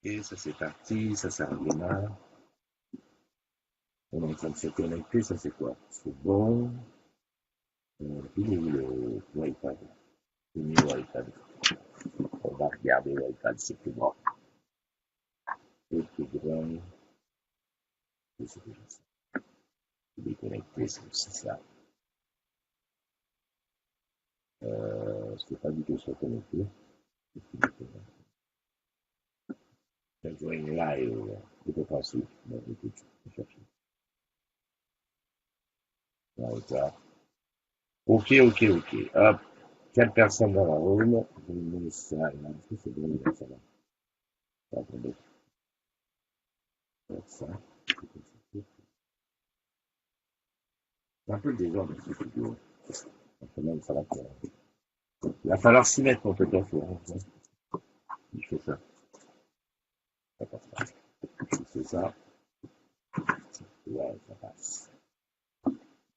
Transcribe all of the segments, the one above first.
Et ça c'est parti, ça redémarre. On est en train de se connecter, ça c'est quoi? C'est bon. Il est où le iPad? Il est où l'iPad? On va regarder l'iPad, c'est plus grand. C'est plus grand. C'est déjà ça. Il est connecté, c'est aussi ça. C'est pas du tout se connecter. Ça joint live. Je peux pas suivre. Bon, écoute, je vais chercher. Là, ok. Hop. 4 personnes dans la room. Je mets ça là. Est-ce que c'est bon, ça va? Attendez. Ça. C'est un peu le désordre ce studio. Quand même, ça va faire. Il va falloir s'y mettre, mon peut-être. Je fais ça. Ça passe pas. Je fais ça. Ouais, ça passe.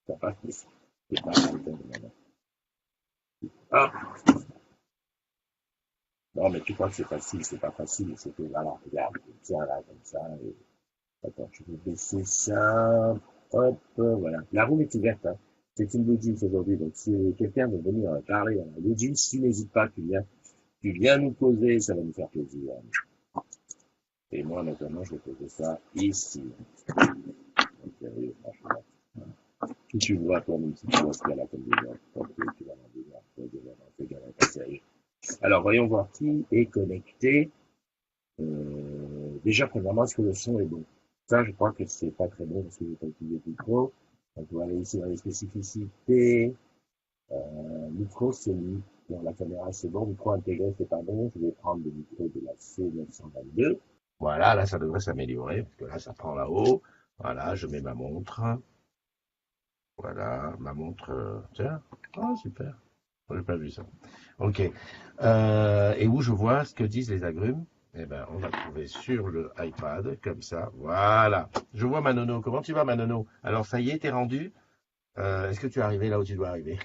Ça passe, mais c'est pas mal. Hop. Non, mais tu crois que c'est facile, c'est pas facile. C'est que, voilà, regarde, tiens là, comme ça. Et... Attends, je vais baisser ça. Hop, voilà. La room est ouverte, hein. C'est une Logis aujourd'hui, donc si quelqu'un veut venir parler à la Logis, tu n'hésites pas, tu viens nous poser, ça va nous faire plaisir. Et moi, notamment, je vais poser ça ici. Donc, sérieux, franchement. Si tu vois, toi, même si tu vois ce qu'il y a là comme des gens, tu vas en dire, pas sérieux. Alors, voyons voir qui est connecté. Déjà, premièrement, est-ce que le son est bon? Ça, je crois que c'est pas très bon parce que j'ai pas utilisé le micro. Donc, on va aller ici dans les spécificités. Micro, c'est lui. Dans la caméra, c'est bon. Micro intégré, c'est pas bon. Je vais prendre le micro de la C922. Voilà, là, ça devrait s'améliorer, parce que là, ça prend là-haut. Voilà, je mets ma montre. Voilà, ma montre. Tiens, ah, super. J'ai pas vu ça. Ok. Et où je vois ce que disent les agrumes. Eh ben, on va trouver sur le iPad, comme ça. Voilà. Je vois Manono. Comment tu vas, Manono? Alors, ça y est, t'es rendu? Est-ce que tu es arrivé là où tu dois arriver?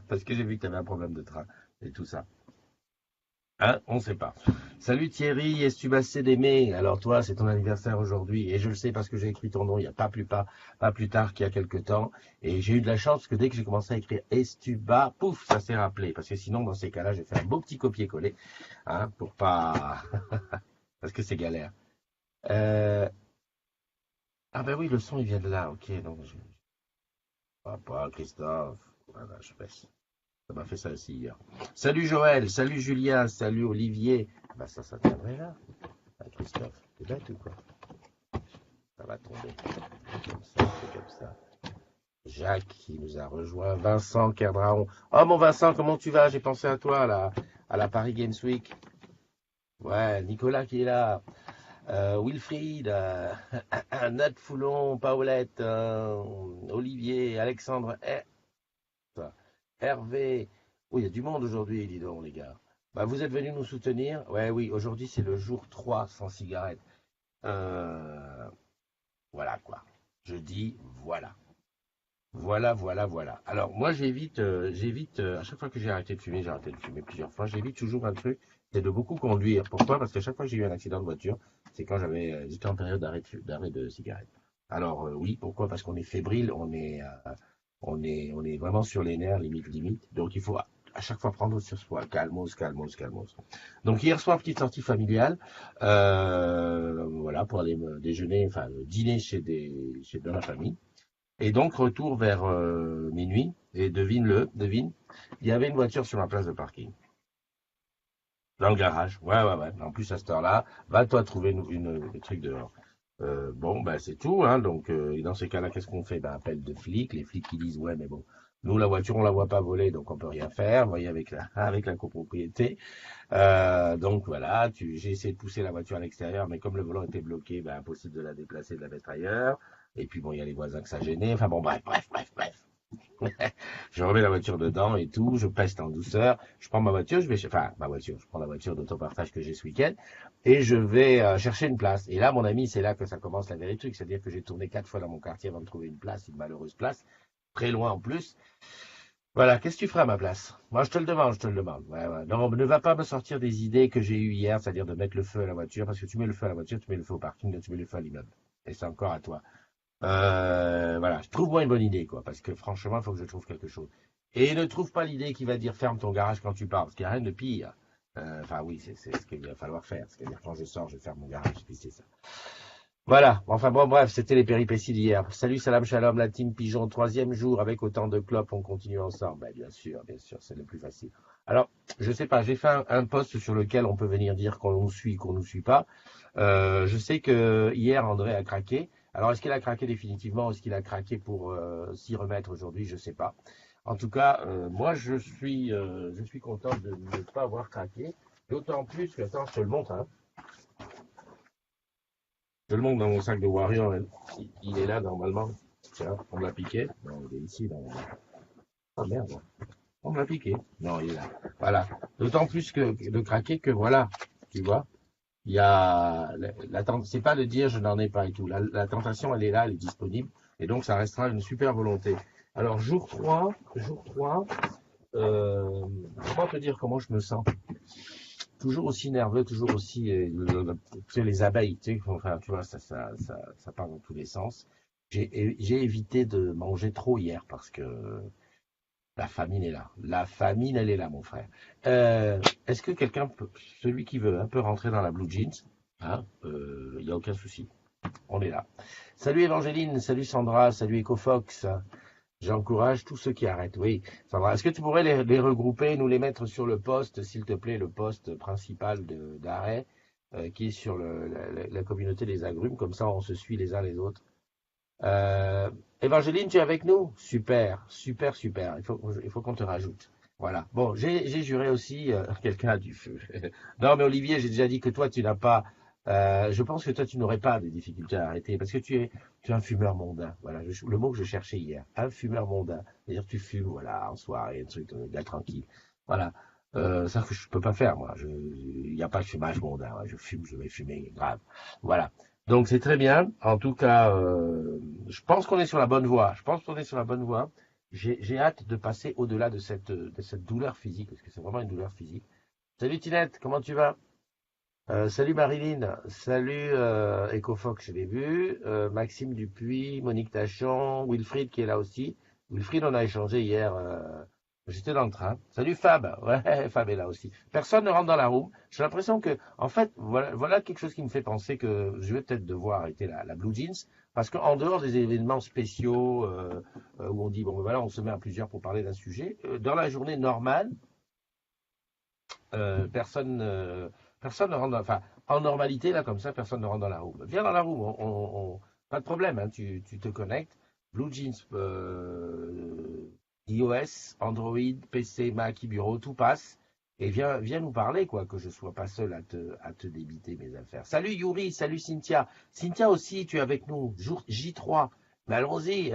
Parce que j'ai vu que tu avais un problème de train et tout ça. Hein? On ne sait pas. Salut Thierry, Estubacé d'Aimé. Alors toi, c'est ton anniversaire aujourd'hui et je le sais parce que j'ai écrit ton nom il n'y a pas plus tard qu'il y a quelques temps. Et j'ai eu de la chance parce que dès que j'ai commencé à écrire Estuba, pouf, ça s'est rappelé. Parce que sinon, dans ces cas-là, j'ai fait un beau petit copier-coller, hein, pour pas, parce que c'est galère. Euh... Ah ben oui, le son il vient de là. Ok, donc je... Pas Christophe. Voilà, je baisse. Ça m'a fait ça aussi hier. Salut Joël, salut Julien, salut Olivier. Bah ça tiendrait là. Ah, Christophe, t'es bête ou quoi? Ça va tomber. C'est comme ça. Jacques qui nous a rejoint. Vincent Kerdraon. Oh mon Vincent, comment tu vas? J'ai pensé à toi là, à la Paris Games Week. Ouais, Nicolas qui est là. Wilfried, Nat Foulon, Paulette, Olivier, Alexandre, Hervé. Oui, il y a du monde aujourd'hui, dis donc, les gars. Bah, vous êtes venus nous soutenir. Ouais, oui, aujourd'hui, c'est le jour 3 sans cigarette. Euh, voilà, quoi. Je dis voilà. Voilà. Alors, moi, j'évite, à chaque fois que j'ai arrêté de fumer plusieurs fois, j'évite toujours un truc, c'est de beaucoup conduire. Pourquoi? Parce qu'à chaque fois que j'ai eu un accident de voiture, c'est quand j'étais en période d'arrêt de cigarette. Alors, oui, pourquoi? Parce qu'on est fébrile, on est vraiment sur les nerfs, limite. Donc, il faut à chaque fois prendre sur soi. Calmos. Donc, hier soir, petite sortie familiale, voilà, pour aller déjeuner, enfin, dîner dans la famille. Et donc, retour vers minuit, et devine, il y avait une voiture sur ma place de parking, dans le garage. Ouais. En plus, à cette heure-là, va-toi trouver des trucs dehors. Bon, ben c'est tout, hein. Donc, et dans ces cas-là, qu'est-ce qu'on fait? Ben, appel de flics. Les flics qui disent, ouais, mais bon, nous, la voiture, on la voit pas voler, donc on peut rien faire. Vous voyez, avec avec la copropriété. Donc voilà, j'ai essayé de pousser la voiture à l'extérieur, mais comme le volant était bloqué, ben, impossible de la déplacer, de la mettre ailleurs. Et puis bon, il y a les voisins que ça gênait. Enfin bon, bref. Je remets la voiture dedans et tout, je peste en douceur, je prends ma voiture, je prends la voiture d'autopartage que j'ai ce week-end et je vais chercher une place. Et là, mon ami, c'est là que ça commence la vérité, c'est-à-dire que j'ai tourné 4 fois dans mon quartier avant de trouver une place, une malheureuse place, très loin en plus. Voilà, qu'est-ce que tu feras à ma place? Moi, je te le demande, je te le demande. Ouais, ouais. Non, ne va pas me sortir des idées que j'ai eues hier, c'est-à-dire de mettre le feu à la voiture, parce que tu mets le feu à la voiture, tu mets le feu au parking, tu mets le feu à l'immeuble. Et c'est encore à toi. Voilà, trouve-moi une bonne idée, quoi, parce que franchement, il faut que je trouve quelque chose. Et ne trouve pas l'idée qui va dire ferme ton garage quand tu pars, parce qu'il n'y a rien de pire. Enfin, oui, c'est ce qu'il va falloir faire. C'est-à-dire, quand je sors, je ferme mon garage, puis c'est ça. Voilà, enfin bon, bref, c'était les péripéties d'hier. Salut, salam, shalom, la team Pigeon, troisième jour, avec autant de clopes, on continue ensemble. Ben, bien sûr, c'est le plus facile. Alors, je sais pas, j'ai fait un post sur lequel on peut venir dire qu'on nous suit, qu'on nous suit pas. Je sais que hier, André a craqué. Alors, est-ce qu'il a craqué définitivement, est-ce qu'il a craqué pour s'y remettre aujourd'hui? Je sais pas. En tout cas, moi, je suis content de ne pas avoir craqué. D'autant plus que, attends, je te le montre, hein. Je le montre dans mon sac de Warrior. Il est là, normalement. Tiens, on me l'a piqué. Non, il est ici, là. Oh merde. On me l'a piqué. Non, il est là. Voilà. D'autant plus que de craquer que voilà. Tu vois. Il y a, c'est pas de dire je n'en ai pas et tout. La tentation, elle est là, elle est disponible. Et donc, ça restera une super volonté. Alors, jour 3, comment te dire comment je me sens? Toujours aussi nerveux, toujours aussi, tu sais, les abeilles, tu sais, enfin, tu vois, ça part dans tous les sens. J'ai évité de manger trop hier parce que la famine est là. La famine, elle est là, mon frère. Est-ce que quelqu'un peut, celui qui veut, peut rentrer dans la blue jeans? Hein, il n'y a aucun souci. On est là. Salut Évangéline, salut Sandra, salut EcoFox. J'encourage tous ceux qui arrêtent. Oui, Sandra, est-ce que tu pourrais les regrouper, nous les mettre sur le poste, s'il te plaît, le poste principal d'arrêt, qui est sur la communauté des agrumes, comme ça on se suit les uns les autres. Évangéline, tu es avec nous? Super, super, super. Il faut qu'on te rajoute. Voilà. Bon, j'ai juré aussi, quelqu'un a du feu. Non, mais Olivier, j'ai déjà dit que toi, tu n'as pas. Je pense que toi, tu n'aurais pas de difficultés à arrêter parce que tu es un fumeur mondain. Voilà, le mot que je cherchais hier. Un fumeur mondain. C'est-à-dire que tu fumes, voilà, en soirée, un truc, gars tranquille. Voilà. Ça que je peux pas faire, moi. Il n'y a pas de fumage mondain. Ouais. Je fume, je vais fumer, grave. Voilà. Donc c'est très bien. En tout cas, je pense qu'on est sur la bonne voie. Je pense qu'on est sur la bonne voie. J'ai hâte de passer au-delà de cette douleur physique, parce que c'est vraiment une douleur physique. Salut Tinette, comment tu vas? Salut Marilyn, salut EcoFox, je l'ai vu. Maxime Dupuis, Monique Tachon, Wilfried qui est là aussi. Wilfried, on a échangé hier. J'étais dans le train. Salut Fab, ouais, Fab est là aussi. Personne ne rentre dans la room. J'ai l'impression que, en fait, voilà quelque chose qui me fait penser que je vais peut-être devoir arrêter la Blue Jeans, parce qu'en dehors des événements spéciaux où on dit bon ben voilà, on se met à plusieurs pour parler d'un sujet, dans la journée normale, personne, personne ne rentre dans, enfin, en normalité, là, comme ça, personne ne rentre dans la room. Viens dans la room, pas de problème, hein, tu te connectes. Blue Jeans, iOS, Android, PC, Mac, bureau, tout passe. Et viens nous parler, quoi, que je sois pas seul à te débiter mes affaires. Salut Yuri, salut Cynthia. Cynthia aussi, tu es avec nous, jour J3. Mais allons-y,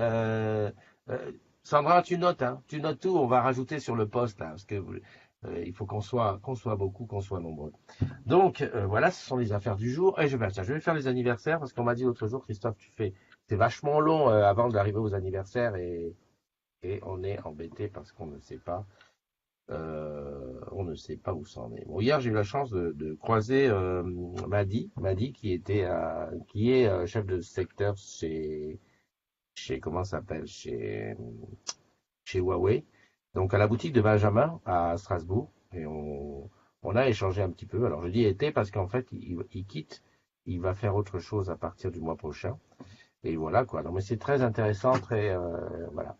Sandra, tu notes, hein, tu notes tout, on va rajouter sur le poste, là, parce que il faut qu'on soit beaucoup, qu'on soit nombreux. Donc, voilà, ce sont les affaires du jour. Et je vais faire les anniversaires, parce qu'on m'a dit l'autre jour, Christophe, c'est vachement long avant d'arriver aux anniversaires, et on est embêté parce qu'on ne sait pas, on ne sait pas où c'en est. Bon, hier, j'ai eu la chance de croiser Madi qui est chef de secteur chez comment ça s'appelle, chez Huawei, donc à la boutique de Benjamin à Strasbourg, et on a échangé un petit peu. Alors je dis été parce qu'en fait il quitte, il va faire autre chose à partir du mois prochain. Et voilà quoi. Non mais c'est très intéressant, très voilà.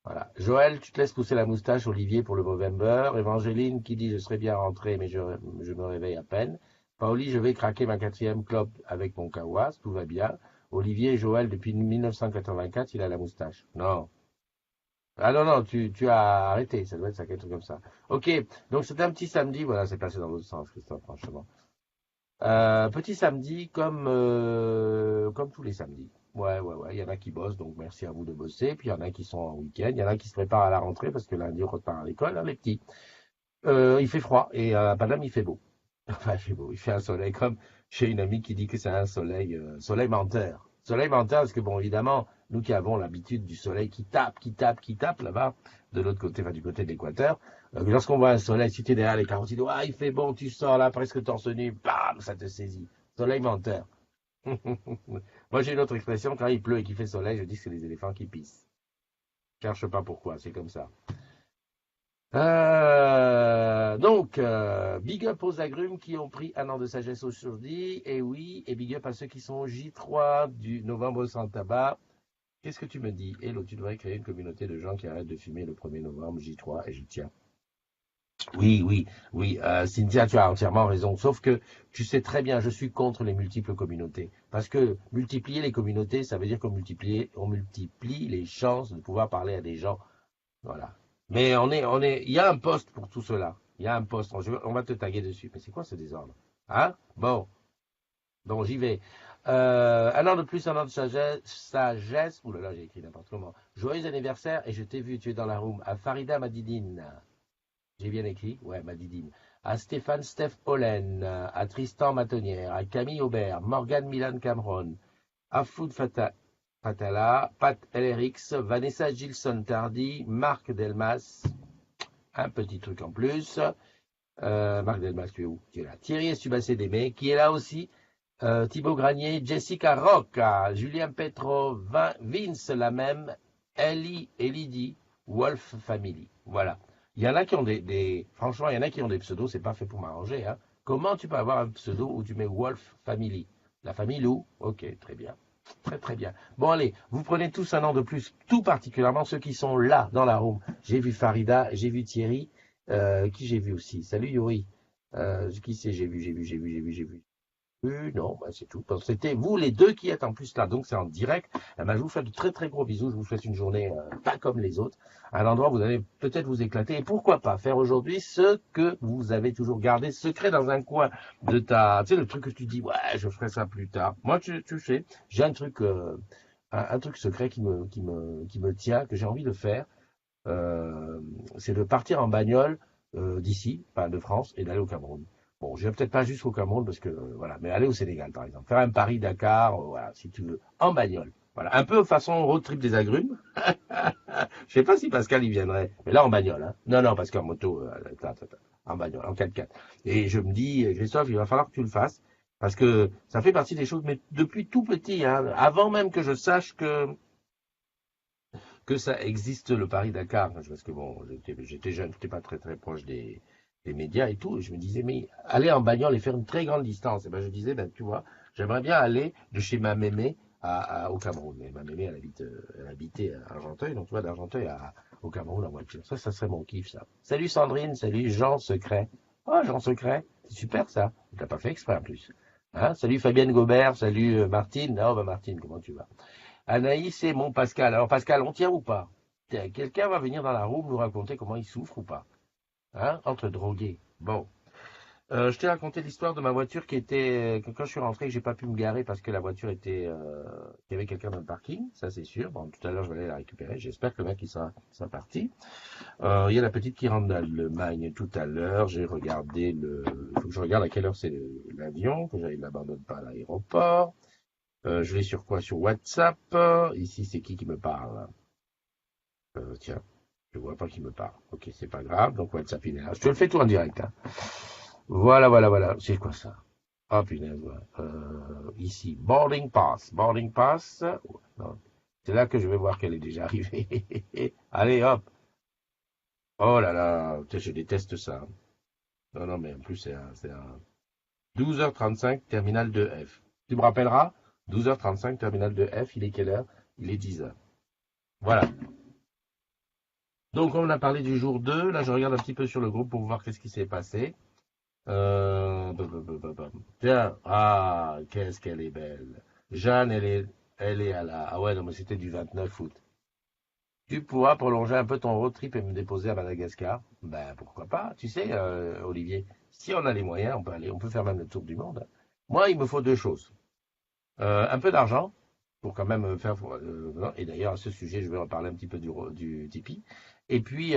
Voilà. Joël, tu te laisses pousser la moustache, Olivier pour le Movember. Évangéline qui dit je serais bien rentré mais je me réveille à peine. Paoli, je vais craquer ma 4e clope avec mon kawas, tout va bien. Olivier et Joël, depuis 1984, il a la moustache. Non, ah non, non, tu as arrêté, ça doit être ça, quelque chose comme ça. Ok, donc c'était un petit samedi, voilà, c'est passé dans l'autre sens, Christophe, franchement. Petit samedi comme tous les samedis. Ouais, ouais, ouais, il y en a qui bossent, donc merci à vous de bosser. Puis il y en a qui sont en week-end, il y en a qui se préparent à la rentrée, parce que lundi on repart à l'école, hein, les petits. Il fait froid, et à Paname il fait beau. Enfin, il fait beau, il fait un soleil, comme chez une amie qui dit que c'est un soleil, soleil menteur. Soleil menteur, parce que bon, évidemment, nous qui avons l'habitude du soleil qui tape, là-bas, de l'autre côté, enfin du côté de l'équateur, lorsqu'on voit un soleil, si tu es derrière les carottes, ah, il fait bon, tu sors là, presque torse nu, bam, ça te saisit. Soleil menteur. Moi, j'ai une autre expression, quand il pleut et qu'il fait soleil, je dis que c'est les éléphants qui pissent. Cherche pas pourquoi, c'est comme ça. Big up aux agrumes qui ont pris un an de sagesse aujourd'hui, et oui, et big up à ceux qui sont au J3 du novembre sans tabac. Qu'est-ce que tu me dis? Hello, tu devrais créer une communauté de gens qui arrêtent de fumer le 1er novembre, J3, et j'y tiens. Oui, oui, oui, Cynthia, tu as entièrement raison. Sauf que tu sais très bien, je suis contre les multiples communautés. Parce que multiplier les communautés, ça veut dire on multiplie les chances de pouvoir parler à des gens. Voilà. Mais il y a un poste pour tout cela. Il y a un poste. On va te taguer dessus. Mais c'est quoi ce désordre? Hein? Bon, donc j'y vais. Un an de plus, un an de sagesse. Ouh là là, j'ai écrit n'importe comment. Joyeux anniversaire et je t'ai vu, tu es dans la room. À Farida Madidine. J'ai bien écrit? Ouais, Madidine. À Stéphane Steph Hollen. À Tristan Matonnière. À Camille Aubert. Morgane Milan Cameron. À Food Fatala, Pat LRX, Vanessa Gilson Tardy, Marc Delmas, un petit truc en plus. Marc Delmas, tu es où? Tu es là. Thierry Estubacé Démé, qui est là aussi. Thibaut Granier, Jessica Rocca, Julien Petro, Vince la même, Elidie, Wolf Family. Voilà. Il y en a qui ont franchement, il y en a qui ont des pseudos, c'est pas fait pour m'arranger. Hein. Comment tu peux avoir un pseudo où tu mets Wolf Family? La famille Lou? Ok, très bien. Très très bien. Bon allez, vous prenez tous un an de plus, tout particulièrement ceux qui sont là dans la room. J'ai vu Farida, j'ai vu Thierry, qui j'ai vu aussi. Salut Yuri. Qui c'est? J'ai vu. Non, bah, c'est tout. Donc, c'était vous les deux qui êtes en plus là, donc c'est en direct. Eh ben, je vous fais de très très gros bisous. Je vous souhaite une journée pas comme les autres, à l'endroit où vous allez peut-être vous éclater. Et pourquoi pas faire aujourd'hui ce que vous avez toujours gardé secret dans un coin de tu sais, le truc que tu dis, ouais, je ferai ça plus tard. Moi, tu sais, j'ai un truc secret qui me tient, que j'ai envie de faire. C'est de partir en bagnole d'ici, enfin de France, et d'aller au Cameroun. Bon, je vais peut-être pas jusqu'au Cameroun parce que voilà, mais aller au Sénégal par exemple, faire un Paris-Dakar, voilà, si tu veux, en bagnole. Voilà, un peu façon road trip des agrumes. Je sais pas si Pascal y viendrait, mais là en bagnole, hein. Non, non, parce qu'en moto, en bagnole, en 4x4. Et je me dis, Christophe, il va falloir que tu le fasses parce que ça fait partie des choses, mais depuis tout petit, hein, avant même que je sache que ça existe le Paris-Dakar, parce que bon, j'étais jeune, j'étais pas très très proche des médias et tout, et je me disais, mais aller en bagnole et faire une très grande distance, et ben je disais, ben tu vois, j'aimerais bien aller de chez ma mémé au Cameroun. Mais ma mémé, elle habitait à Argenteuil, donc tu vois, d'Argenteuil au Cameroun en voiture. Ça serait mon kiff, ça. Salut Sandrine, salut Jean Secret. Oh, Jean Secret, c'est super ça. Tu l'as pas fait exprès en plus. Hein, salut Fabienne Gobert, salut Martine. Oh, bah Martine, comment tu vas? Anaïs et mon Pascal. Alors Pascal, on tient ou pas? Quelqu'un va venir dans la room nous raconter comment il souffre ou pas? Hein? Entre drogués. Bon. Je t'ai raconté l'histoire de ma voiture que quand je suis rentré, que j'ai pas pu me garer parce que la voiture qu'il y avait quelqu'un dans le parking, ça c'est sûr. Bon, tout à l'heure je vais aller la récupérer. J'espère que le mec il sera parti. Il y a la petite qui rentre dans le Magne tout à l'heure. J'ai regardé il faut que je regarde à quelle heure c'est l'avion, que j'aille l'abandonne pas à l'aéroport. Je l'ai sur quoi? Sur WhatsApp. Ici, c'est qui me parle? Tiens, je vois pas qui me parle. Ok, c'est pas grave. Donc WhatsApp, il est là. Je te le fais tout en direct. Hein. Voilà. C'est quoi ça? Ah punaise, ouais. Ici, boarding pass. Boarding pass. Non. C'est là que je vais voir qu'elle est déjà arrivée. Allez, hop. Oh là là, je déteste ça. Non, non, mais en plus, c'est un 12h35, terminal 2F. Tu me rappelleras? 12h35, terminal 2F, il est quelle heure? Il est 10h. Voilà. Donc, on a parlé du jour 2. Là, je regarde un petit peu sur le groupe pour voir qu'est-ce qui s'est passé. Tiens, ah, qu'est-ce qu'elle est belle. Jeanne, elle est à la... Ah ouais, non, mais c'était du 29 août. Tu pourras prolonger un peu ton road trip et me déposer à Madagascar? Ben, pourquoi pas? Tu sais, Olivier, si on a les moyens, on peut faire même le tour du monde. Moi, il me faut deux choses. Un peu d'argent, pour quand même faire... et d'ailleurs, à ce sujet, je vais reparler un petit peu du Tipeee. Et puis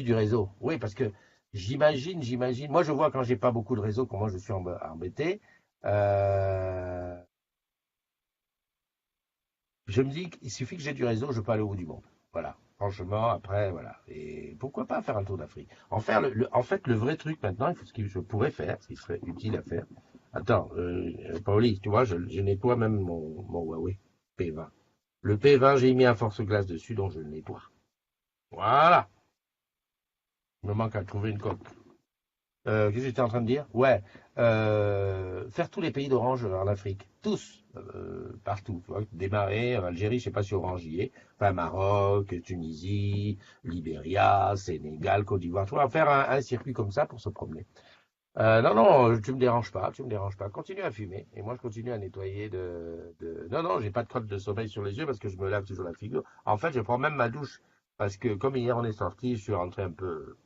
du réseau. Oui, parce que j'imagine. Moi, je vois quand j'ai pas beaucoup de réseau, comment je suis embêté. Euh, Je me dis qu'il suffit que j'ai du réseau, je peux aller au bout du monde. Voilà. Franchement, après, voilà. Et pourquoi pas faire un tour d'Afrique? En fait, le vrai truc maintenant, il faut ce que je pourrais faire, ce qui serait utile à faire. Attends, Pauli, tu vois, je nettoie même mon Huawei P20. Le P20, j'ai mis un force-glace dessus, donc je le nettoie. Voilà. Il me manque à trouver une coque. Qu'est-ce que j'étais en train de dire? Ouais, faire tous les pays d'Orange en Afrique, tous, partout. Tu vois, démarrer, Algérie, je sais pas si Orange y est, enfin Maroc, Tunisie, Libéria, Sénégal, Côte d'Ivoire. Tu vois, faire un circuit comme ça pour se promener. Non, non, tu me déranges pas, tu me déranges pas. Continue à fumer et moi je continue à nettoyer Non, non, j'ai pas de crotte de sommeil sur les yeux parce que je me lave toujours la figure. En fait, je prends même ma douche parce que comme hier on est sorti, je suis rentré un peu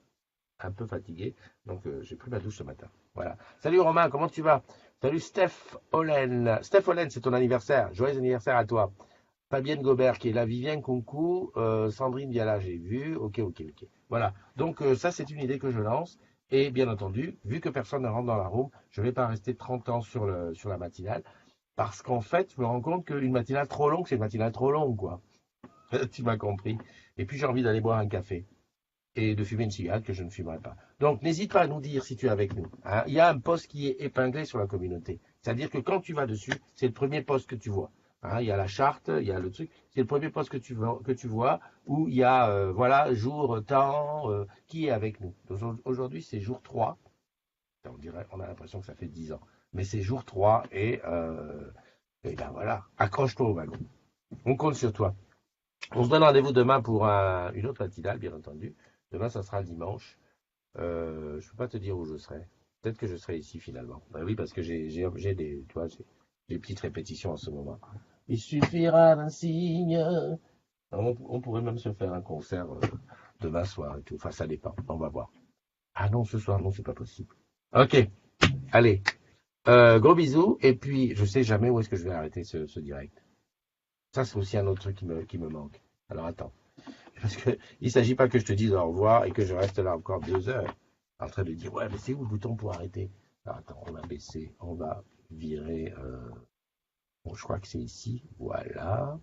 fatigué. Donc, j'ai pris ma douche ce matin. Voilà. Salut Romain, comment tu vas? Salut Steph Hollen. Steph Hollen, c'est ton anniversaire. Joyeux anniversaire à toi. Fabienne Gobert qui est là. Viviane Concours. Sandrine Diala, j'ai vu. Ok, ok, ok. Voilà. Donc, ça, c'est une idée que je lance. Et bien entendu, vu que personne ne rentre dans la room, je ne vais pas rester 30 ans sur la matinale. Parce qu'en fait, je me rends compte qu'une matinale trop longue, c'est une matinale trop longue, quoi. Tu m'as compris. Et puis, j'ai envie d'aller boire un café et de fumer une cigarette que je ne fumerai pas. Donc, n'hésite pas à nous dire si tu es avec nous. Hein. Il y a un post qui est épinglé sur la communauté. C'est-à-dire que quand tu vas dessus, c'est le premier post que tu vois. Hein, il y a la charte, il y a le truc. C'est le premier post que tu vois où il y a, voilà, jour, temps, qui est avec nous. Donc, aujourd'hui, c'est jour 3. On dirait, on a l'impression que ça fait 10 ans. Mais c'est jour 3 et ben voilà, accroche-toi au wagon. On compte sur toi. On se donne rendez-vous demain pour une autre matinale, bien entendu. Demain, ça sera dimanche. Je ne peux pas te dire où je serai. Peut-être que je serai ici finalement. Ben oui, parce que j'ai des, tu vois, j'ai des petites répétitions en ce moment. Il suffira d'un signe. On pourrait même se faire un concert demain soir et tout. Enfin, ça dépend. On va voir. Ah non, ce soir, non, c'est pas possible. Ok, allez. Gros bisous. Et puis, je sais jamais où est-ce que je vais arrêter ce direct. Ça, c'est aussi un autre truc qui me manque. Alors attends. Parce que il s'agit pas que je te dise au revoir et que je reste là encore 2 heures en train de dire ouais mais c'est où le bouton pour arrêter? Alors, attends, on va baisser, on va virer. Bon, je crois que c'est ici. Voilà.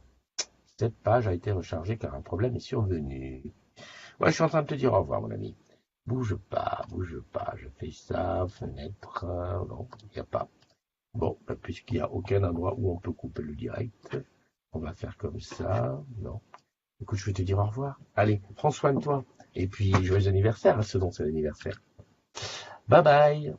Cette page a été rechargée car un problème est survenu. Ouais, je suis en train de te dire au revoir, mon ami. Bouge pas, bouge pas. Je fais ça, fenêtre. Non, il n'y a pas. Bon, bah, puisqu'il n'y a aucun endroit où on peut couper le direct, on va faire comme ça. Non. Écoute, je vais te dire au revoir. Allez, prends soin de toi. Et puis, joyeux anniversaire à ceux dont c'est l'anniversaire. Bye bye.